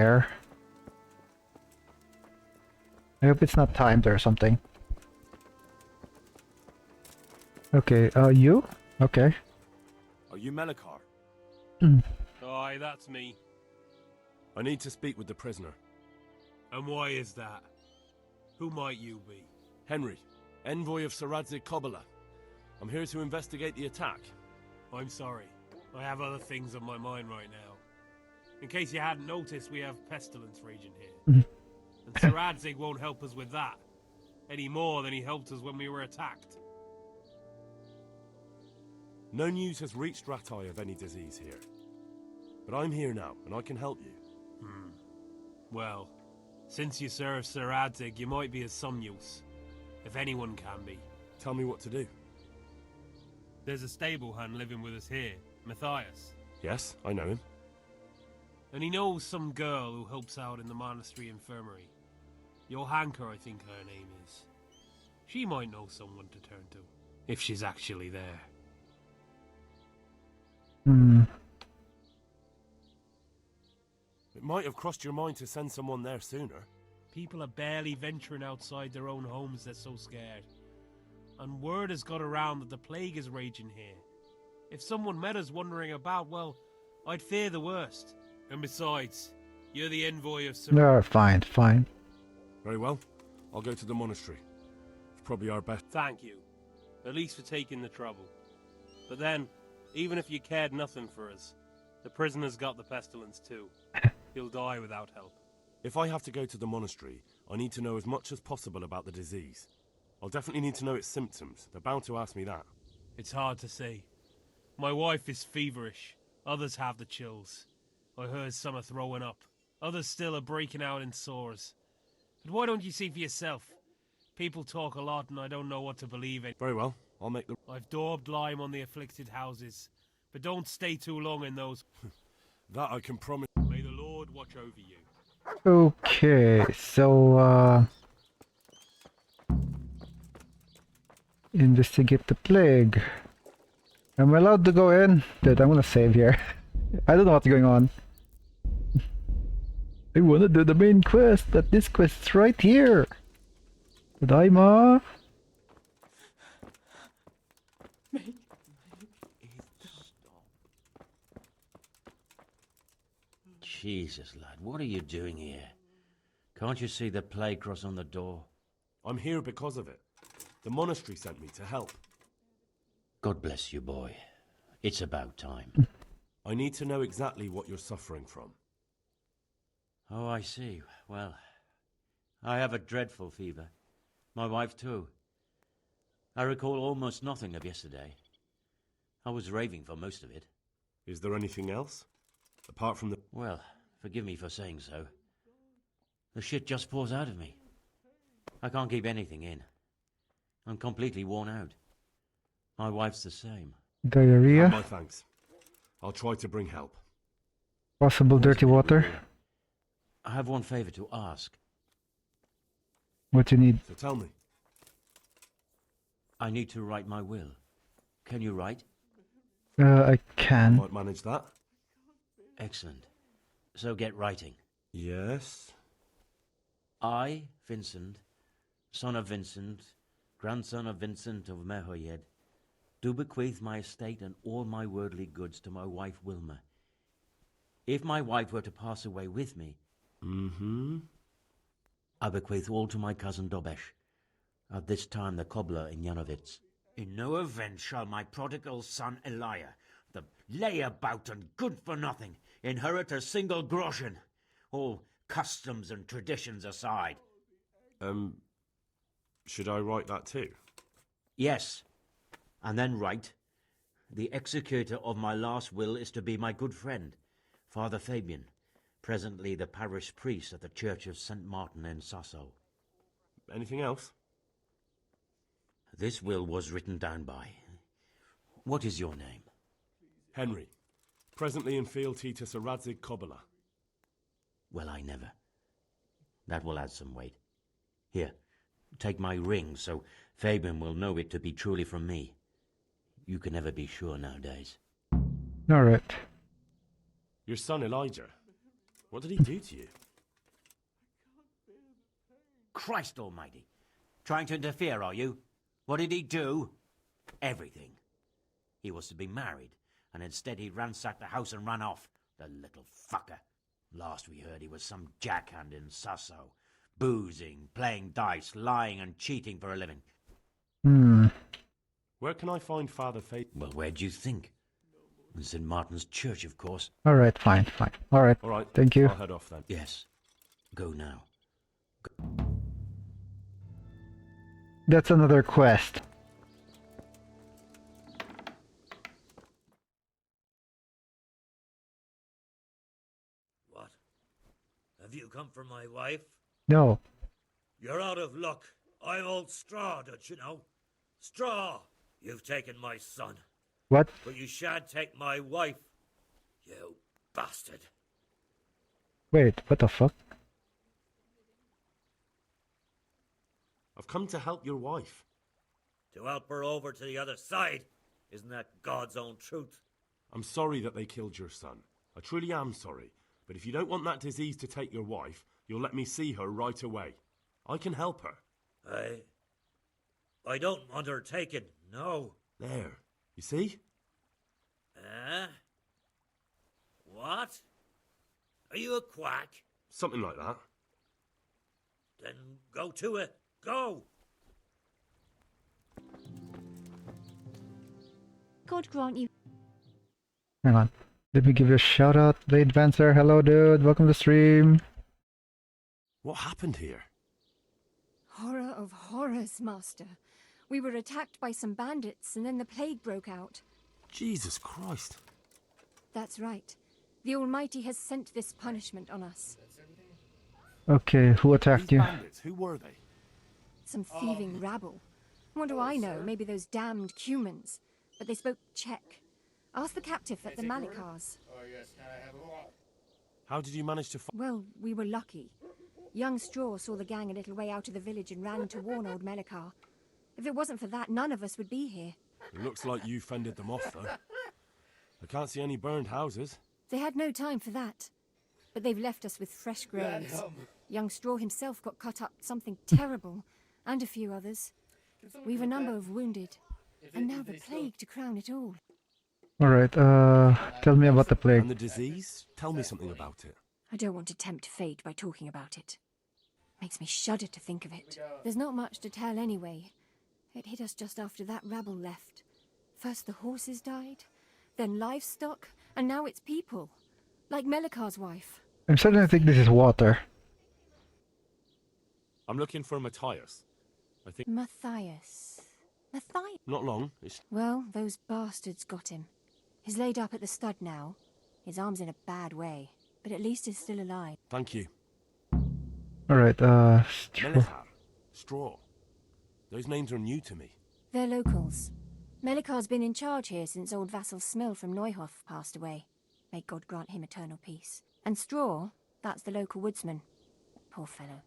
there. I hope it's not timed or something. Okay, you? Okay. Are you Melikar? Aye, that's me. I need to speak with the prisoner. And why is that? Who might you be? Henry, envoy of Saradze Kobala. I'm here to investigate the attack. I'm sorry. I have other things on my mind right now. In case you hadn't noticed, we have Pestilence raging here. And Saradzig won't help us with that. Any more than he helped us when we were attacked. No news has reached Ratai of any disease here. But I'm here now, and I can help you. Well, since you serve Saradzig, you might be of some use. If anyone can be. Tell me what to do. There's a stable hand living with us here, Matthias. Yes, I know him. And he knows some girl who helps out in the monastery infirmary. Johanka, I think her name is. She might know someone to turn to, if she's actually there. It might have crossed your mind to send someone there sooner. People are barely venturing outside their own homes, they're so scared. And word has got around that the plague is raging here. If someone met us wandering about, well, I'd fear the worst. And besides, you're the envoy of Sir... No, fine, fine. Very well. I'll go to the monastery. It's probably our best. Thank you. At least for taking the trouble. But then, even if you cared nothing for us, the prisoner's got the pestilence too. He'll die without help. If I have to go to the monastery, I need to know as much as possible about the disease. I'll definitely need to know its symptoms. They're bound to ask me that. It's hard to say. My wife is feverish. Others have the chills. I heard some are throwing up. Others still are breaking out in sores. But why don't you see for yourself? People talk a lot and I don't know what to believe in. Very well. I'll make the... I've daubed lime on the afflicted houses. But don't stay too long in those. That I can promise. May the Lord watch over you. Okay, so investigate the plague. Am I allowed to go in? Dude, I'm gonna save here. I don't know what's going on. I wanna do the main quest, but this quest's right here. Daima. Jesus, lad, what are you doing here? Can't you see the plague cross on the door? I'm here because of it. The monastery sent me to help. God bless you, boy. It's about time. I need to know exactly what you're suffering from. Oh, I see. Well, I have a dreadful fever. My wife, too. I recall almost nothing of yesterday. I was raving for most of it. Is there anything else? Apart from the... Well, forgive me for saying so. The shit just pours out of me. I can't keep anything in. I'm completely worn out. My wife's the same. Diarrhea. My thanks. I'll try to bring help. Possible dirty water. I have one favor to ask. What you need? So tell me. I need to write my will. Can you write? I can. Might manage that. Excellent. So get writing. Yes. I, Vincent, son of Vincent, grandson of Vincent of Mehoyed, do bequeath my estate and all my worldly goods to my wife Wilma. If my wife were to pass away with me, I bequeath all to my cousin Dobesh, at this time the cobbler in Yanovitz. In no event shall my prodigal son Elia, the layabout and good-for-nothing, inherit a single groschen, all customs and traditions aside. Should I write that too? Yes, and then write, the executor of my last will is to be my good friend, Father Fabian, presently the parish priest at the Church of St. Martin in Sasso. Anything else? This will was written down by... What is your name? Henry. Presently in fealty to Sir Radzig Kobala. Well, I never. That will add some weight. Here, take my ring, so Fabian will know it to be truly from me. You can never be sure nowadays. Alright. Your son Elijah. What did he do to you? Christ almighty. Trying to interfere, are you? What did he do? Everything. He was to be married, and instead he ransacked the house and ran off. The little fucker. Last we heard he was some jackhand in Sasso. Boozing, playing dice, lying and cheating for a living. Where can I find Father Faith? Well, where do you think? In St. Martin's Church, of course. Alright, fine. Alright. All right. Thank you. I'll head off then. Yes. Go now. That's another quest. What? Have you come for my wife? No. You're out of luck. I'm old Straw, don't you know? Straw! You've taken my son, What? but you shan't take my wife. You bastard. Wait, what the fuck? I've come to help your wife. To help her over to the other side. Isn't that God's own truth? I'm sorry that they killed your son. I truly am sorry. But if you don't want that disease to take your wife, you'll let me see her right away. I can help her. I don't want her taken, no. There. You see? What? Are you a quack? Something like that. Then go to it. Go! God grant you. Hang on. Let me give you a shout out, Blade Vancer. Hello, dude. Welcome to the stream. What happened here? Horror of horrors, Master. We were attacked by some bandits, and then the plague broke out. Jesus Christ. That's right. The Almighty has sent this punishment on us. Okay, who attacked These you? bandits, who were they? Some thieving rabble. What do I know? Maybe those damned humans. But they spoke Czech. Ask the captive at the Malikars. How did you manage to Well, we were lucky. Young Straw saw the gang a little way out of the village and ran to warn old Melikar. If it wasn't for that, none of us would be here. It looks like you fended them off, though. I can't see any burned houses. They had no time for that. But they've left us with fresh graves. Young Straw himself got cut up something terrible, and a few others. We've a number of wounded. And now the plague to crown it all. Alright, tell me about the plague. And the disease? Tell me something about it. I don't want to tempt fate by talking about it. Makes me shudder to think of it. There's not much to tell anyway. It hit us just after that rabble left. First the horses died, then livestock, and now it's people. Like Melikar's wife. I'm starting to think this is water. I'm looking for Matthias. I think Matthias. Matthias? not long. It's Well, those bastards got him. He's laid up at the stud now. His arm's in a bad way, but at least he's still alive. Thank you. Alright, Melechar. Straw. Those names are new to me. They're locals. Melikar's been in charge here since old vassal Smil from Neuhof passed away. May God grant him eternal peace. And Straw, that's the local woodsman. Poor fellow.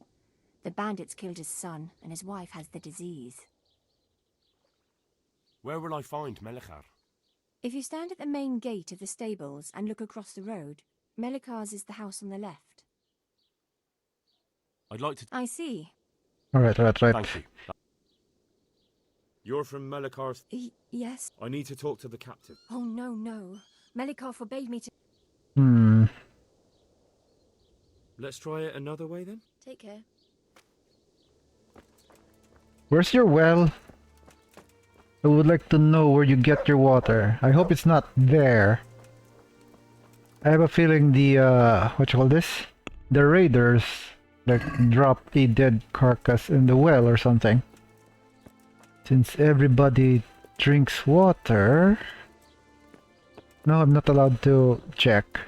The bandits killed his son, and his wife has the disease. Where will I find Melechar? If you stand at the main gate of the stables and look across the road, Melikar's is the house on the left. I'd like to... I see. alright. Thank you. You're from Melikar's... Yes. I need to talk to the captive. Oh, no. Melikar forbade me to... Let's try it another way then? Take care. Where's your well? I would like to know where you get your water. I hope it's not there. I have a feeling the, what you call this? The raiders, like, dropped a dead carcass in the well or something. Since everybody drinks water... No, I'm not allowed to check.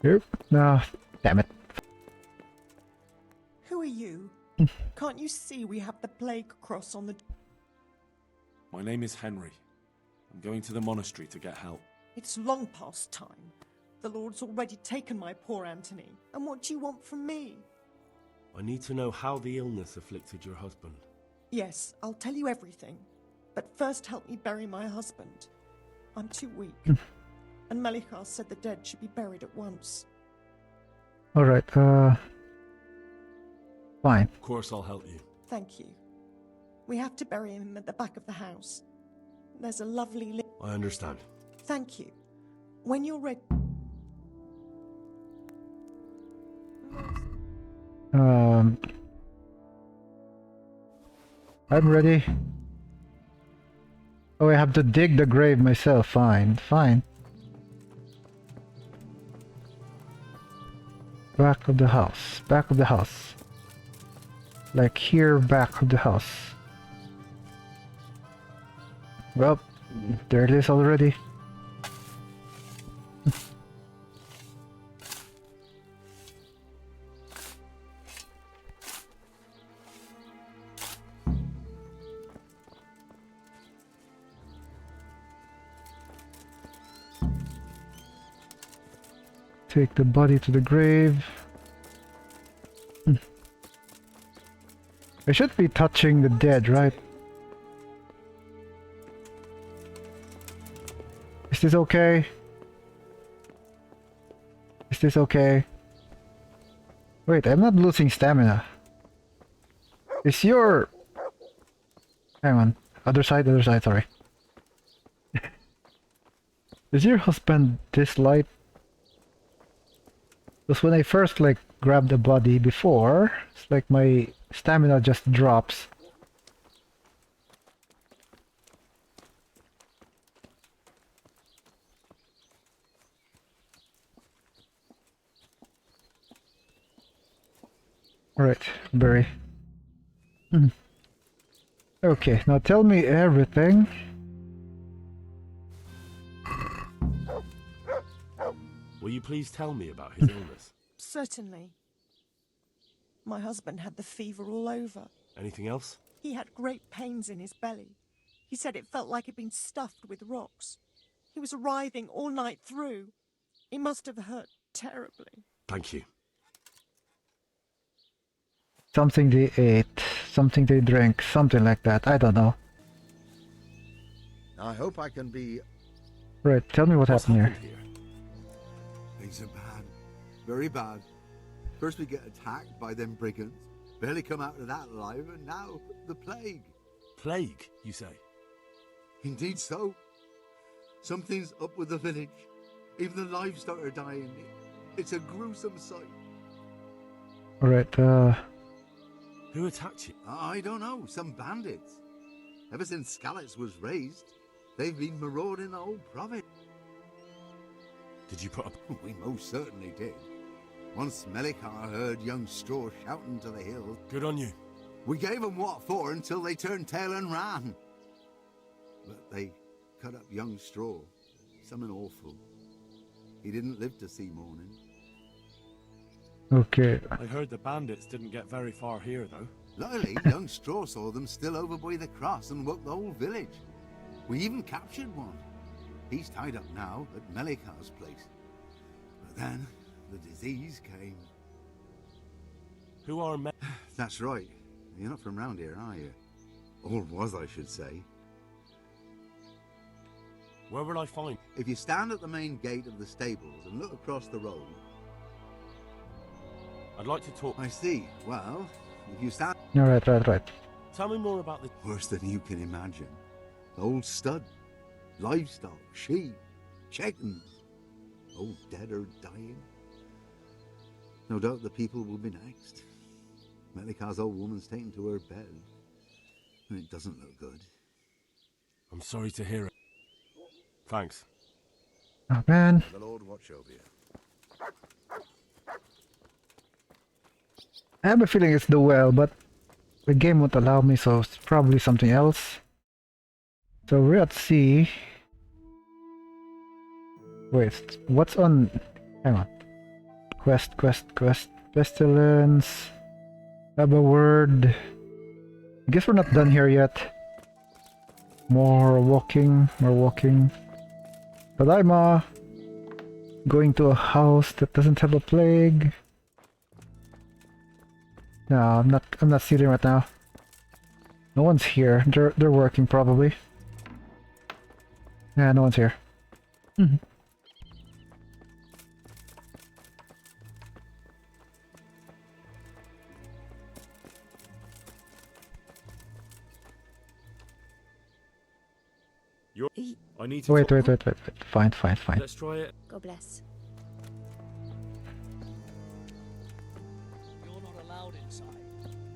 Here? No, damn it. Who are you? Can't you see we have the plague cross on the... My name is Henry. I'm going to the monastery to get help. It's long past time. The Lord's already taken my poor Anthony. And what do you want from me? I need to know how the illness afflicted your husband. Yes, I'll tell you everything. But first help me bury my husband. I'm too weak. And Melikar said the dead should be buried at once. Alright, fine. Of course I'll help you. Thank you. We have to bury him at the back of the house. There's a lovely I understand. Thank you. When you're ready... I'm ready. Oh, I have to dig the grave myself. Fine, fine. Back of the house. Back of the house. Like here, back of the house. Well, there it is already. Take the body to the grave. I should be touching the dead, right? Is this okay? Is this okay? Wait, I'm not losing stamina. Is your... Hang on. Other side, sorry. Is your husband this light? Because when I first like grabbed the body before, it's like my stamina just drops. Alright, bury. Okay, now tell me everything. Will you please tell me about his illness? Certainly. My husband had the fever all over. Anything else? He had great pains in his belly. He said it felt like he'd been stuffed with rocks. He was writhing all night through. It must have hurt terribly. Thank you. Something they ate, something they drank, something like that. I don't know. I hope I can be... Right, tell me what What's happened here. Things are bad. Very bad. First we get attacked by them brigands. Barely come out of that alive, and now the plague. Plague, you say? Indeed so. Something's up with the village. Even the livestock are dying. It's a gruesome sight. Alright, Who attacked you? I don't know. Some bandits. Ever since Skalitz was raised, they've been marauding the whole province. Did you put up... We most certainly did. Once Melikar heard young Straw shouting to the hills. Good on you. We gave them what for until they turned tail and ran. But they cut up young Straw. Something awful. He didn't live to see morning. okay. I heard the bandits didn't get very far here, though. Luckily, young Straw saw them still over by the cross and woke the whole village. We even captured one. He's tied up now at Melikar's place. But then, the disease came. Who are men? That's right. You're not from round here, are you? Or was, I should say. Where will I find? If you stand at the main gate of the stables and look across the road... I'd like to talk. I see. Well, if you stand... Right. Tell me more about the... Worse than you can imagine. The old stud. Livestock, sheep, chickens. All dead or dying. No doubt the people will be next. Melikar's old woman's taken to her bed. And it doesn't look good. I'm sorry to hear it. Thanks. Oh man. The Lord watch over you. I have a feeling it's the well, but the game won't allow me, so it's probably something else. So we're at sea. Wait, what's on... Hang on. Quest. Pestilence. Have a word. I guess we're not done here yet. More walking. Tadaima! Going to a house that doesn't have a plague. No, I'm not seating right now. No one's here. They're working probably. Yeah, no one's here. I need to Wait. talk- Fine. Let's try it. God bless. You're not allowed inside.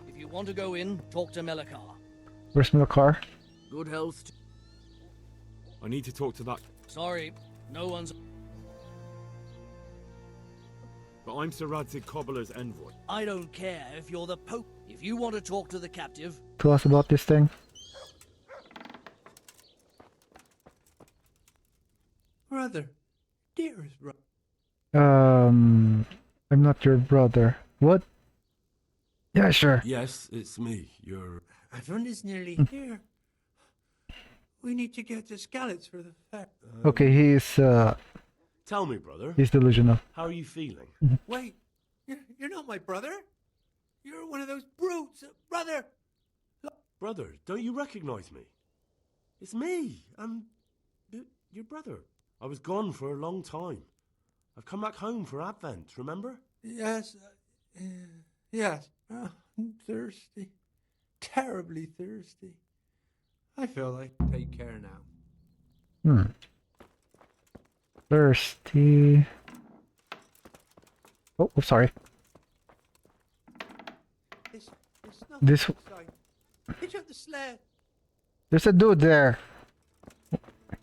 If you want to go in, talk to Melikar. Where's my car? Good health. I need to talk to that. Sorry, no one's... But I'm Sir Radzig Cobbler's envoy. I don't care if you're the Pope. If you want to talk to the captive... Tell us about this thing. Brother. Dearest brother. I'm not your brother. What? Yeah, sure. Yes, it's me. You're... Everyone is nearly here. We need to get to Skalitz for the fair. Okay, he's Tell me, brother. he's delusional. How are you feeling? Wait, you're not my brother? You're one of those brutes, brother! Brother, don't you recognize me? It's me. I'm your brother. I was gone for a long time. I've come back home for Advent, remember? Yes, yes. I'm thirsty. Terribly thirsty. I feel like take care now. Thirsty. Oh, sorry. There's nothing This- outside. Hitch up the sled. There's a dude there.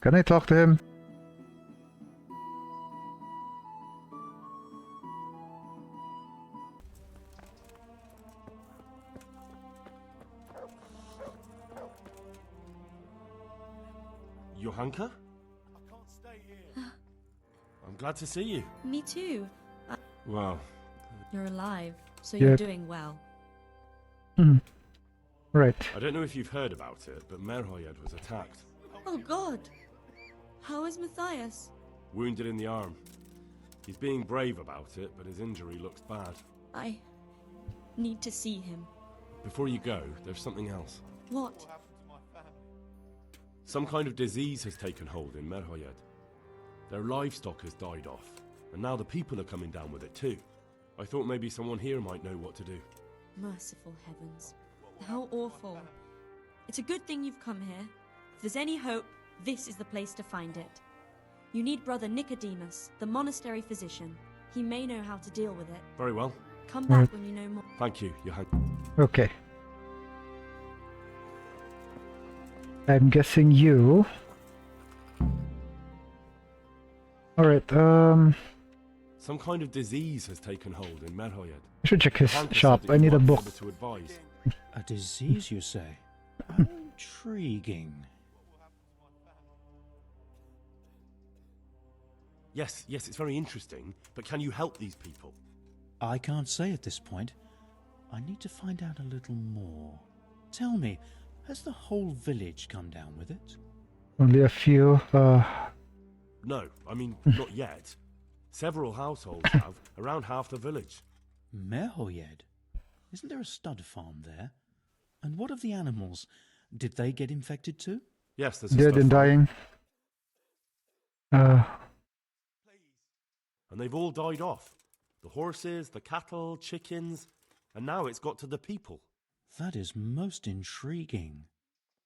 Can I talk to him? Johanka? I'm glad to see you. Me too. Well, You're alive, so Yeah. you're doing well. Right. I don't know if you've heard about it, but Merhoyed was attacked. Oh God! How is Matthias? Wounded in the arm. He's being brave about it, but his injury looks bad. I need to see him. Before you go, there's something else. What? Some kind of disease has taken hold in Merhoyed. Their livestock has died off, and now the people are coming down with it too. I thought maybe someone here might know what to do. Merciful heavens. How awful. It's a good thing you've come here. If there's any hope, this is the place to find it. You need Brother Nicodemus, the monastery physician. He may know how to deal with it. Very well. Come back when you know more. Thank you, Johan. Okay. I'm guessing you. Alright, Some kind of disease has taken hold in Merhoyed. I should check his Johanka said shop. that I you need a might be book. able to advise. A disease, you say? How intriguing. Yes, it's very interesting, but can you help these people? I can't say at this point. I need to find out a little more. Tell me, has the whole village come down with it? Only a few. No, I mean, not yet. Several households have, around half the village. Merhoyed? Isn't there a stud farm there? And what of the animals? Did they get infected too? Yes, there's a Dead stud and farm. dying. And they've all died off. The horses, the cattle, chickens, and now it's got to the people. That is most intriguing.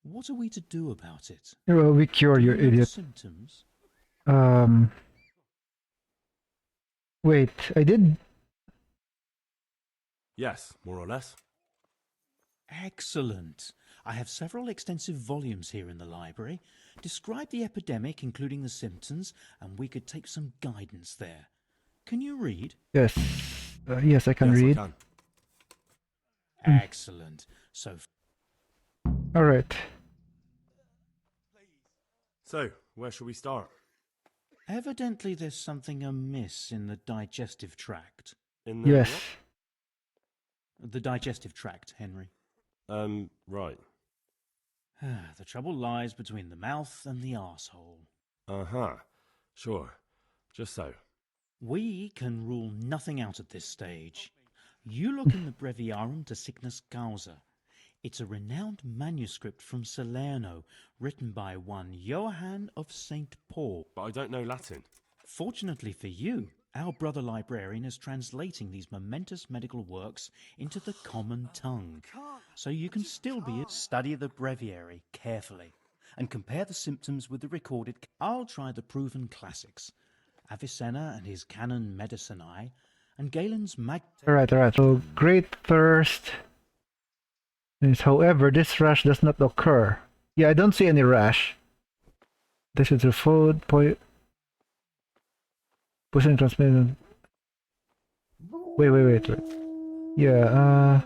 What are we to do about it? Well, we cure you, Do you know the idiot. symptoms? Wait, I did. Yes, more or less. Excellent. I have several extensive volumes here in the library. Describe the epidemic, including the symptoms, and we could take some guidance there. Can you read? Yes. Yes, I can Yes, read. I can. Excellent. So, Alright. So, where shall we start? evidently there's something amiss in the digestive tract. In the Yes. what? The digestive tract, Henry. Right. The trouble lies between the mouth and the arsehole. Uh-huh. Sure. Just so. We can rule nothing out at this stage. You look in the Breviarum de Sickness Causa. It's a renowned manuscript from Salerno, written by one Johann of St. Paul. But I don't know Latin. Fortunately for you, our brother librarian is translating these momentous medical works into the common tongue, so you can still study the breviary carefully. and compare the symptoms with the recorded. I'll try the proven classics, Avicenna and his Canon Medicinae, and Galen's Mag. Alright. So, great thirst is, however, this rash does not occur. Yeah, I don't see any rash. This is a food poison transmitted. Wait. Yeah,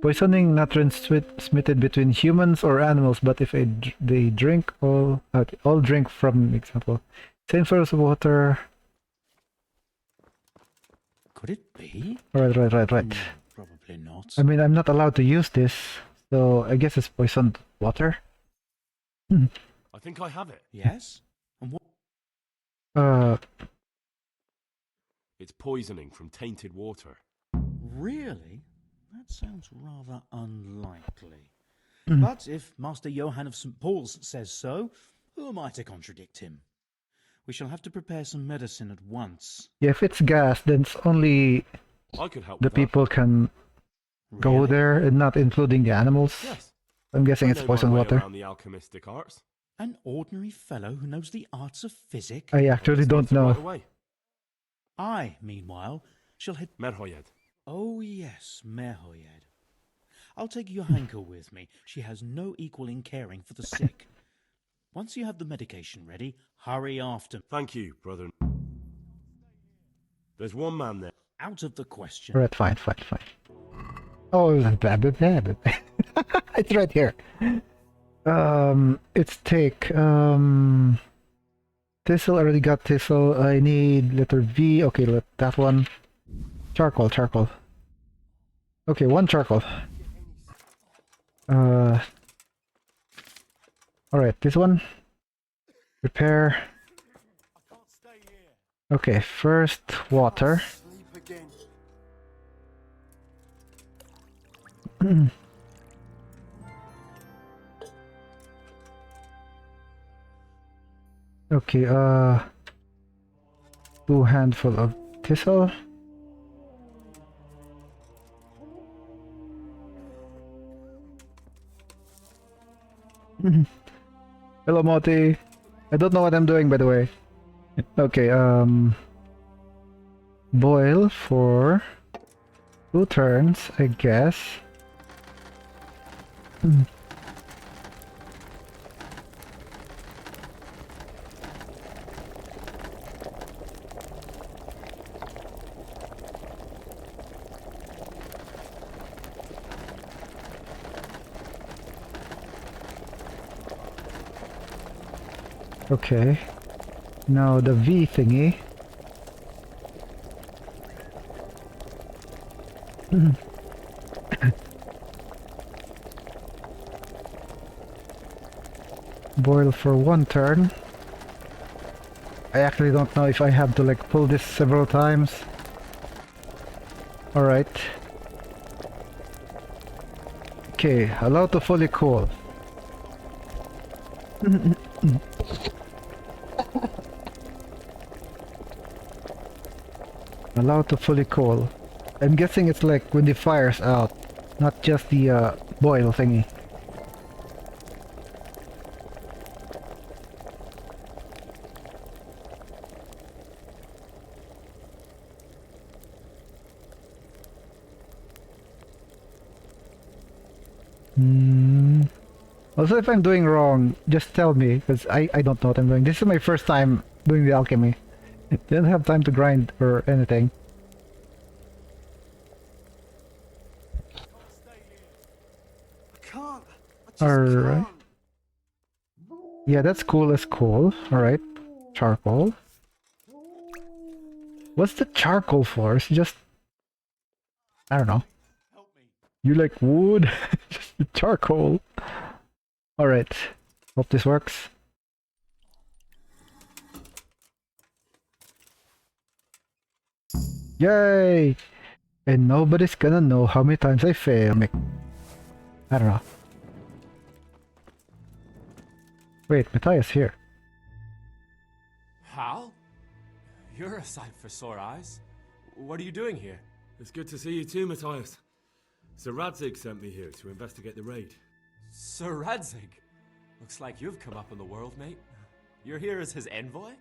poisoning not transmitted between humans or animals, but if they drink all drink from example. Same source of water. Could it be? Right. Probably not. I mean, I'm not allowed to use this, so I guess it's poisoned water. I think I have it. Yes? And what? It's poisoning from tainted water. Really? That sounds rather unlikely. But if Master Johann of St. Paul's says so, who am I to contradict him? We shall have to prepare some medicine at once. Yeah, if it's gas, then it's only I could help the with that. people can go there, and not including the animals. Yes. I'm guessing I it's know poisoned my way water. around the alchemistic arts. An ordinary fellow who knows the arts of physic? I actually don't know. Right away. I, meanwhile, shall head... Merhoyed. Oh yes, Merhoyed. I'll take Johanka with me. She has no equal in caring for the sick. Once you have the medication ready, hurry after. Thank you, brother. There's one man there. Out of the question. Alright, fine. Oh, blah. It's right here. It's take. Thistle, already got thistle. I need letter V. Okay, that one. Charcoal. Okay, one charcoal. Alright, this one. Repair. Okay, first water. Okay, 2 handful of thistle. Hello, Moti. I don't know what I'm doing, by the way. Okay, boil for 2 turns, I guess. Okay, now the V thingy. Boil for 1 turn. I actually don't know if I have to like pull this several times. Alright. Okay, allow to fully cool. Allow to fully cool. I'm guessing it's like when the fire's out, not just the boil thingy. Also, if I'm doing wrong, just tell me, because I don't know what I'm doing. This is my first time doing the alchemy. I didn't have time to grind or anything. Alright. Yeah, that's cool as cool. Alright. Charcoal. What's the charcoal for? It's just... I don't know. You like wood? Just the charcoal. Alright. Hope this works. Yay! And nobody's gonna know how many times I fail. I don't know. Wait, Matthias here. Hal? You're a sight for sore eyes. What are you doing here? It's good to see you too, Matthias. Sir Radzig sent me here to investigate the raid. Sir Radzig. Looks like you've come up in the world, mate. You're here as his envoy?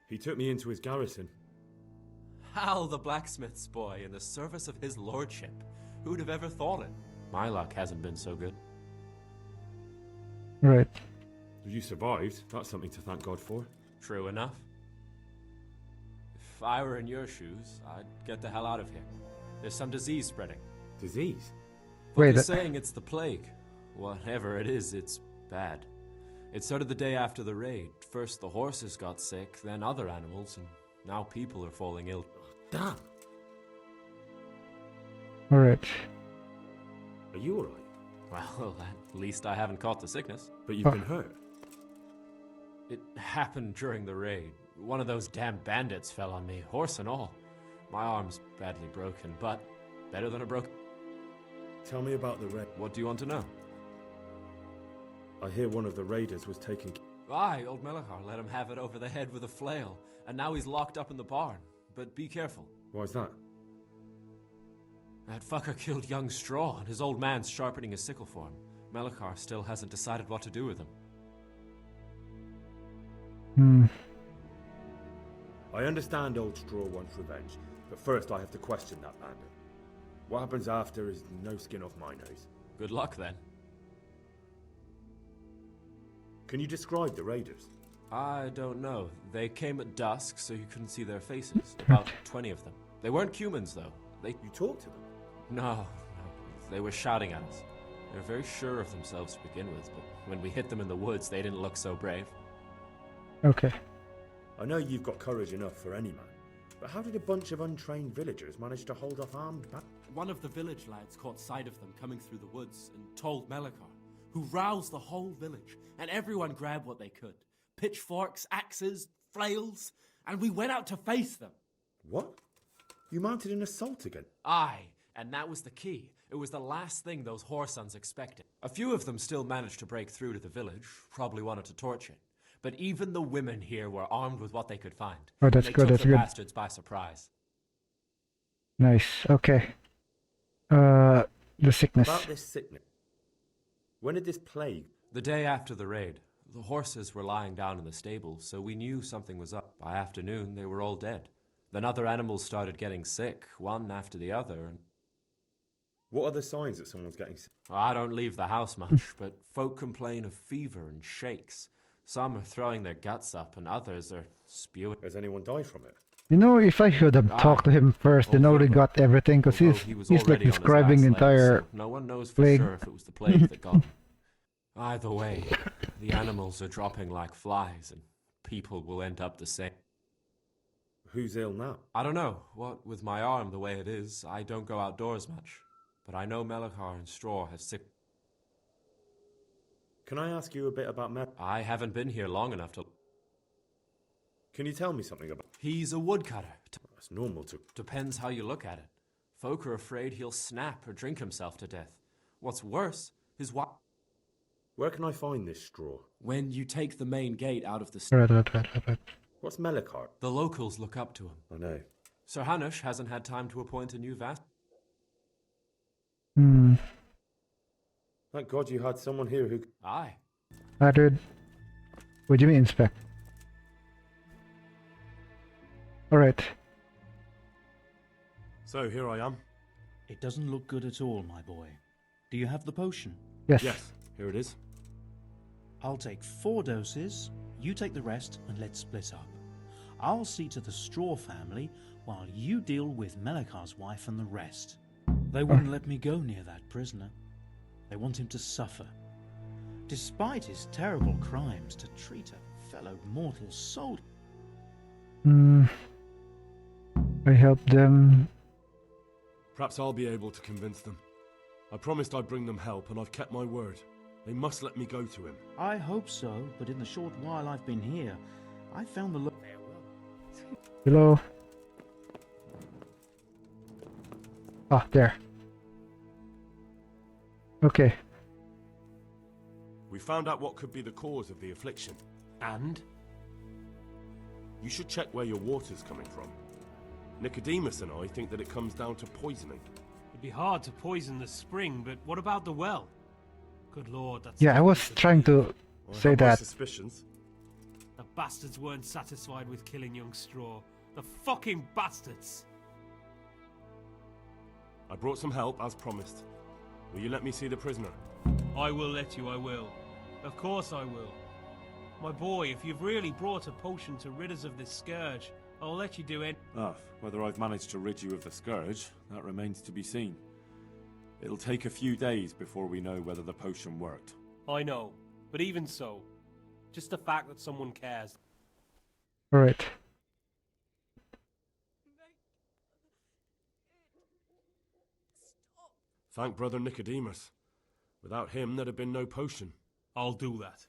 He took me into his garrison. Hal the blacksmith's boy in the service of his lordship. Who'd have ever thought it? My luck hasn't been so good. Right. You survived. That's something to thank God for. True enough. If I were in your shoes, I'd get the hell out of here. There's some disease spreading. Disease? Wait, They're saying it's the plague. Whatever it is, it's bad. It started the day after the raid. First the horses got sick, then other animals, and now people are falling ill. Damn. Alright. Are you alright? Well, at least I haven't caught the sickness. But you've been hurt. It happened during the raid. One of those damn bandits fell on me, horse and all. My arm's badly broken, but better than a broken... Tell me about the raid. What do you want to know? I hear one of the raiders was taken... Aye, old Melachar let him have it over the head with a flail, and now he's locked up in the barn. But be careful. Why's that? That fucker killed young Straw, and his old man's sharpening his sickle for him. Melachar still hasn't decided what to do with him. I understand old Straw wants revenge, but first I have to question that bandit. What happens after is no skin off my nose. Good luck, then. Can you describe the raiders? I don't know. They came at dusk, so you couldn't see their faces. About 20 of them. They weren't humans, though. You talked to them? No. They were shouting at us. They were very sure of themselves to begin with, but when we hit them in the woods, they didn't look so brave. Okay. I know you've got courage enough for any man, but how did a bunch of untrained villagers manage to hold off armed bandits? One of the village lads caught sight of them coming through the woods and told Melachar, who roused the whole village, and everyone grabbed what they could. Pitchforks, axes, flails, and we went out to face them. What? You mounted an assault again? Aye, and that was the key. It was the last thing those whoresons expected. A few of them still managed to break through to the village, probably wanted to torch it. But even the women here were armed with what they could find. Oh, that's good, that's They took the good. bastards by surprise. Nice. Okay. The sickness. About this sickness. When did this plague? The day after the raid. The horses were lying down in the stable, so we knew something was up. By afternoon, they were all dead. Then other animals started getting sick, one after the other, and... What are the signs that someone's getting sick? I don't leave the house much, but folk complain of fever and shakes. Some are throwing their guts up, and others are spewing. Has anyone died from it? You know, if I should have talked to him first and already got everything, because he's like describing entire so no one knows for plague. sure if it was the plague that got him. Either way, the animals are dropping like flies, and people will end up the same. Who's ill now? I don't know. What with my arm the way it is, I don't go outdoors much. But I know Melachar and Straw have sick... Can I ask you a bit about I haven't been here long enough to... Can you tell me something about... He's a woodcutter. That's normal to... Depends how you look at it. Folk are afraid he'll snap or drink himself to death. What's worse, his wife... Where can I find this Straw? When you take the main gate out of the... Right. What's Melachar? The locals look up to him. I know. Sir Hanush hasn't had time to appoint a new vast... Thank God you had someone here who... Aye. Dude. What do you mean inspect? Alright. So, here I am. It doesn't look good at all, my boy. Do you have the potion? Yes. Yes, here it is. I'll take 4 doses, you take the rest, and let's split up. I'll see to the Straw family, while you deal with Melachar's wife and the rest. They wouldn't let me go near that prisoner. They want him to suffer. Despite his terrible crimes, to treat a fellow mortal soul. I helped them. Perhaps I'll be able to convince them. I promised I'd bring them help, and I've kept my word. They must let me go to him. I hope so, but in the short while I've been here, I found the Hello. Ah, there. Okay. We found out what could be the cause of the affliction. And? You should check where your water's coming from. Nicodemus and I think that it comes down to poisoning. It'd be hard to poison the spring, but what about the well? Good lord, that's... Yeah, I was difficult to trying to believe. say I have my that. suspicions. The bastards weren't satisfied with killing young Straw. The fucking bastards! I brought some help, as promised. Will you let me see the prisoner? I will let you, I will. Of course I will. My boy, if you've really brought a potion to rid us of this scourge, I'll let you do it. Ah, whether I've managed to rid you of the scourge, that remains to be seen. It'll take a few days before we know whether the potion worked. I know, but even so, just the fact that someone cares. Alright. Thank Brother Nicodemus. Without him, there'd have been no potion. I'll do that.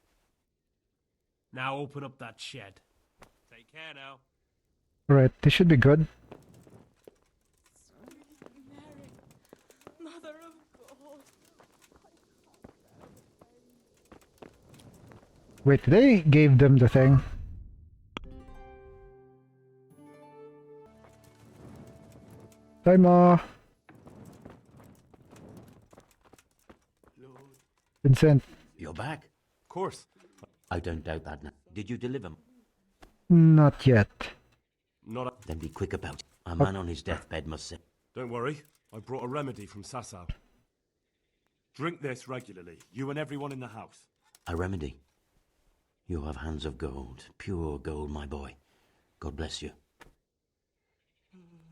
Now open up that shed. Take care now. Alright, this should be good. Mary, Mother of God. Wait, they gave them the thing. Hi, Ma. Vincent. You're back? Of course. I don't doubt that now. Did you deliver him? Not yet. Not Then be quick about it. A man on his deathbed must say. Don't worry. I brought a remedy from Sasau. Drink this regularly, you and everyone in the house. A remedy. You have hands of gold. Pure gold, my boy. God bless you.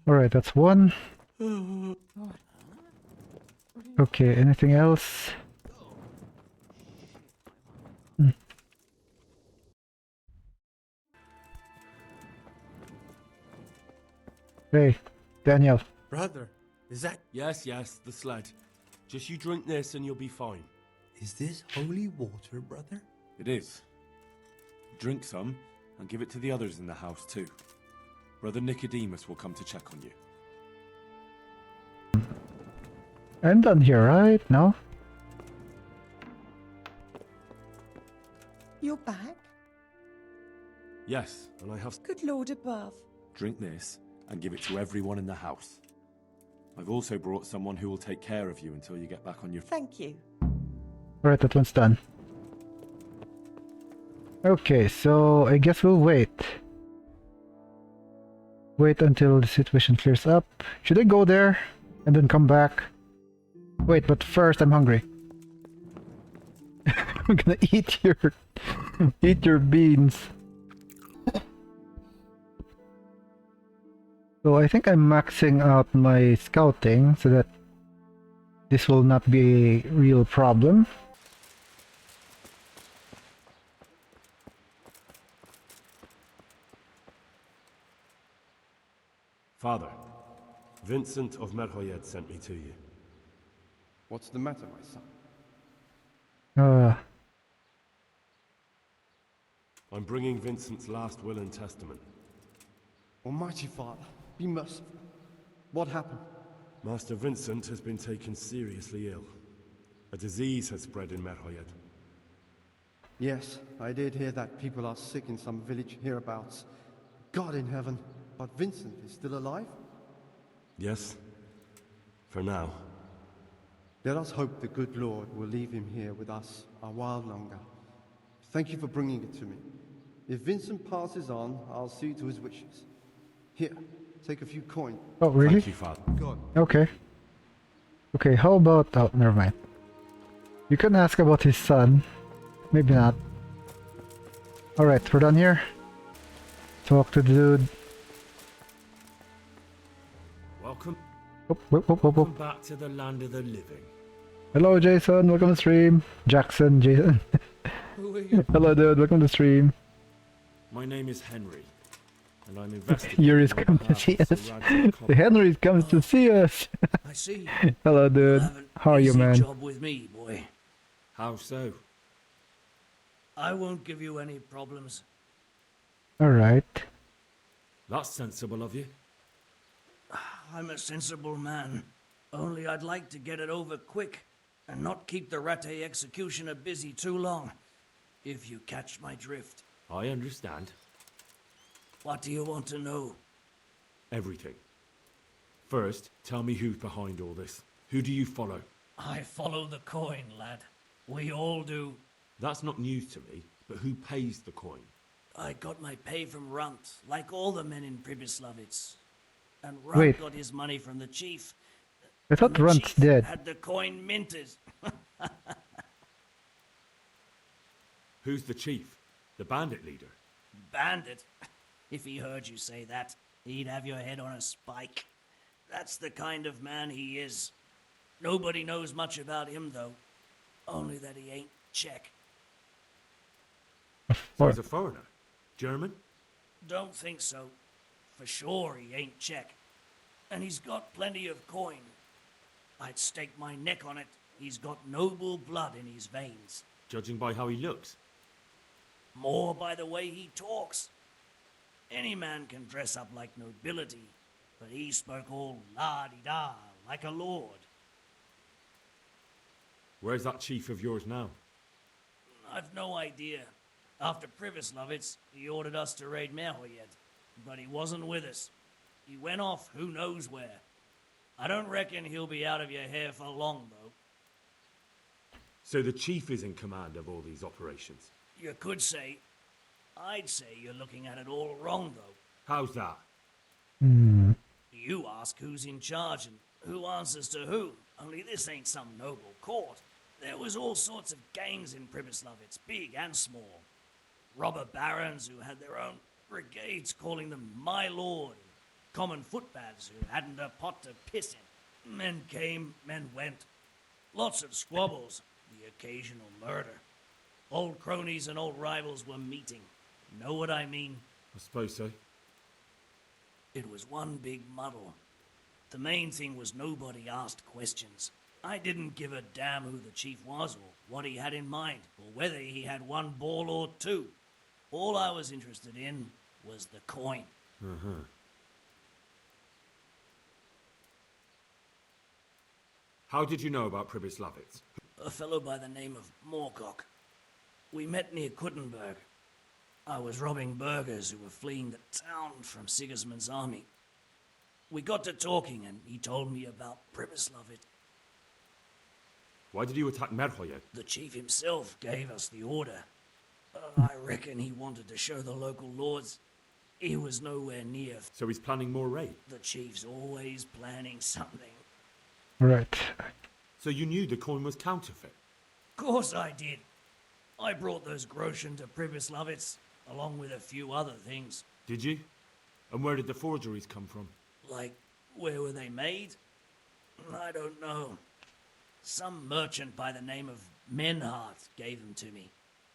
Alright, that's one. Okay, anything else? Hey, Daniel. Brother, is that... Yes, the sled. Just you drink this and you'll be fine. Is this holy water, brother? It is. Drink some, and give it to the others in the house too. Brother Nicodemus will come to check on you. I'm done here, right? No? You're back? Yes, and I have... Good Lord above. Drink this, and give it to everyone in the house. I've also brought someone who will take care of you until you get back on your... Thank you. Alright, that one's done. Okay, so I guess we'll wait. Wait until the situation clears up. Should I go there and then come back? Wait, but first I'm hungry. I'm gonna eat your beans. So I think I'm maxing out my scouting so that this will not be a real problem. Father, Vincent of Merhoyed sent me to you. What's the matter, my son? I'm bringing Vincent's last will and testament. Almighty Father, be merciful. What happened? Master Vincent has been taken seriously ill. A disease has spread in Merhoyed. Yes, I did hear that people are sick in some village hereabouts. God in heaven, but Vincent is still alive? Yes, for now. Let us hope the good Lord will leave him here with us a while longer. Thank you for bringing it to me. If Vincent passes on, I'll see to his wishes. Here, take a few coins. Oh, really? Thank you, Father. God. Okay. Okay, how about... Oh, never mind. You can ask about his son. Maybe not. Alright, we're done here. Talk to the dude. Welcome. Welcome back to the land of the living. Hello, Jason. Welcome to stream. Jackson, Jason. Who are you? Hello, dude. Welcome to stream. My name is Henry, and I'm investigating Yuri's on come to behalf see of us. Sir Radzig The Henry's comes to see us. I see. Hello, dude. Have an How are you, easy man? job with me, boy. How so? I won't give you any problems. Alright. That's sensible of you. I'm a sensible man. Only I'd like to get it over quick and not keep the Ratte executioner busy too long. If you catch my drift. I understand. What do you want to know? Everything. First, tell me who's behind all this. Who do you follow? I follow the coin, lad. We all do. That's not news to me, but who pays the coin? I got my pay from Runt, like all the men in Pribyslavitz. And Runt Wait. got his money from the chief. I thought And the Runt's chief dead. had the coin minted. Who's the chief? The bandit leader? Bandit? If he heard you say that, he'd have your head on a spike. That's the kind of man he is. Nobody knows much about him, though. Only that he ain't Czech. So he's a foreigner? German? Don't think so. For sure he ain't Czech. And he's got plenty of coin. I'd stake my neck on it. He's got noble blood in his veins. Judging by how he looks. More by the way he talks. Any man can dress up like nobility, but he spoke all la-di-da, like a lord. Where's that chief of yours now? I've no idea. After Pribyslavitz, he ordered us to raid Merhoyed, but he wasn't with us. He went off who knows where. I don't reckon he'll be out of your hair for long, though. So the chief is in command of all these operations? You could say. I'd say you're looking at it all wrong, though. How's that? You ask who's in charge and who answers to who. Only this ain't some noble court. There was all sorts of gangs in Pribyslavitz, big and small. Robber barons who had their own brigades calling them my lord. Common footpads who hadn't a pot to piss in. Men came, men went. Lots of squabbles, the occasional murder. Old cronies and old rivals were meeting. Know what I mean? I suppose so. It was one big muddle. The main thing was nobody asked questions. I didn't give a damn who the chief was or what he had in mind, or whether he had one ball or two. All I was interested in was the coin. How did you know about Pribyslavitz? A fellow by the name of Moorcock. We met near Kuttenberg. I was robbing burghers who were fleeing the town from Sigismund's army. We got to talking and he told me about Pribyslavitz. Why did you attack Merhoyed? The chief himself gave us the order. I reckon he wanted to show the local lords he was nowhere near. So he's planning more raids? The chief's always planning something. Right. So you knew the coin was counterfeit? Course I did. I brought those groschen to Pribyslavitz, along with a few other things. Did you? And where did the forgeries come from? Like, where were they made? I don't know. Some merchant by the name of Menhart gave them to me.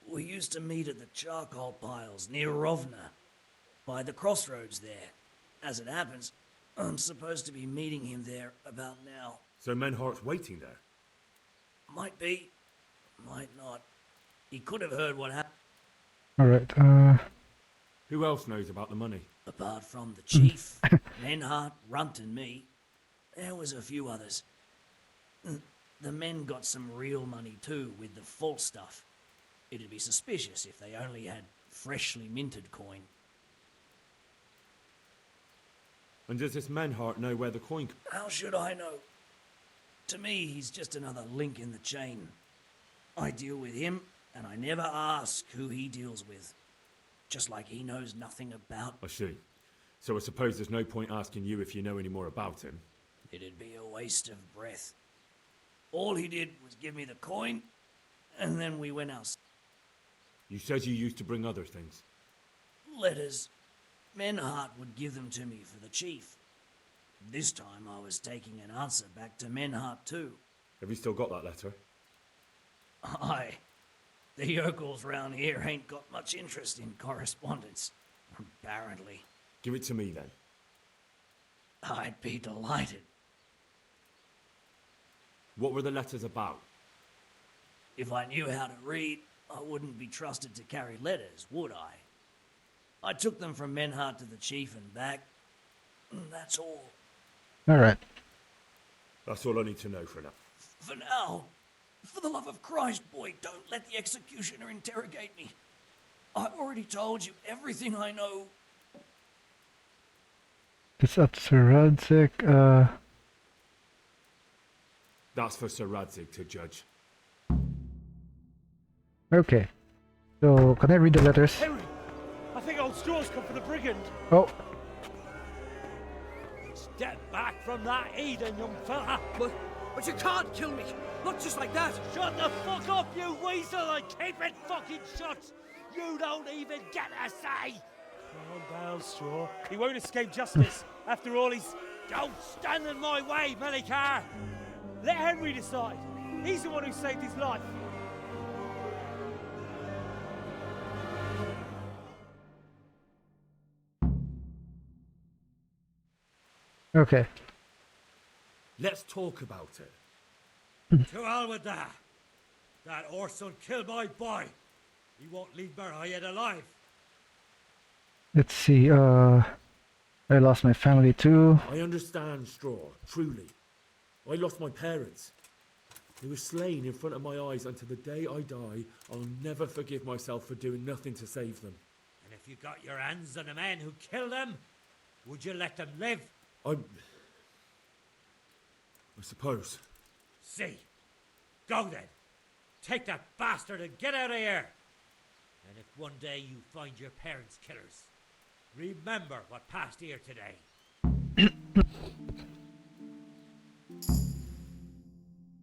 We used to meet at the charcoal piles near Rovna, by the crossroads there. As it happens, I'm supposed to be meeting him there about now. So Menhart's waiting there? Might be, might not. He could have heard what happened. Alright, Who else knows about the money? Apart from the chief, Menhart, Runt and me, there was a few others. The men got some real money too, with the false stuff. It'd be suspicious if they only had freshly minted coin. And does this Menhart know where the coin... How should I know? To me, he's just another link in the chain. I deal with him, and I never ask who he deals with. Just like he knows nothing about... I see. So I suppose there's no point asking you if you know any more about him. It'd be a waste of breath. All he did was give me the coin, and then we went out. You said you used to bring other things. Letters. Menhart would give them to me for the chief. This time I was taking an answer back to Menhart too. Have you still got that letter? Aye. The yokels round here ain't got much interest in correspondence, apparently. Give it to me then. I'd be delighted. What were the letters about? If I knew how to read, I wouldn't be trusted to carry letters, would I? I took them from Menhart to the chief and back. That's all. alright. That's all I need to know for now. For now, for the love of Christ, boy, don't let the executioner interrogate me. I've already told you everything I know. It's up to Radzig, That's for Sir Radzig to judge. Okay. So, can I read the letters? Henry, I think old Straw's come for the brigand. Oh, Step back from that Eden, young fella. But you can't kill me. Not just like that. Shut the fuck up, you weasel, and keep it fucking shut. You don't even get a say. Calm down, Straw. He won't escape justice. After all, he's... Don't stand in my way, Melikar. Let Henry decide. He's the one who saved his life. okay. Let's talk about it. To hell with that. That Orson killed my boy. He won't leave Berhayed alive. Let's see, I lost my family too. I understand, Straw, truly. I lost my parents. They were slain in front of my eyes, and to the day I die, I'll never forgive myself for doing nothing to save them. And if you got your hands on the men who killed them, would you let them live? I suppose. See. Go then. Take that bastard and get out of here. And if one day you find your parents' killers, remember what passed here today.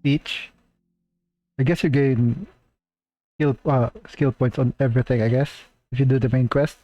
Each. I guess you gain skill points on everything, I guess, if you do the main quest.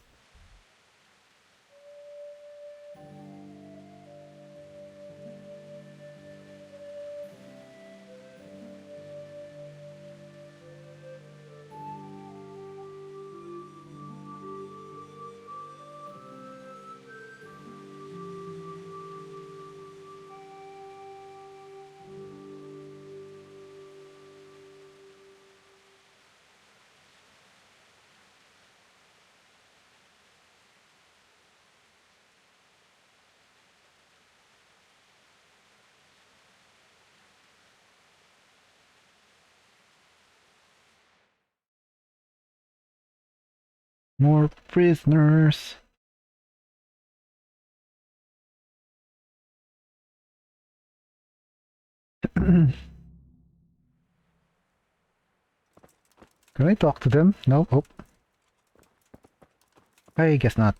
More prisoners. Can I talk to them? No. Oh. I guess not.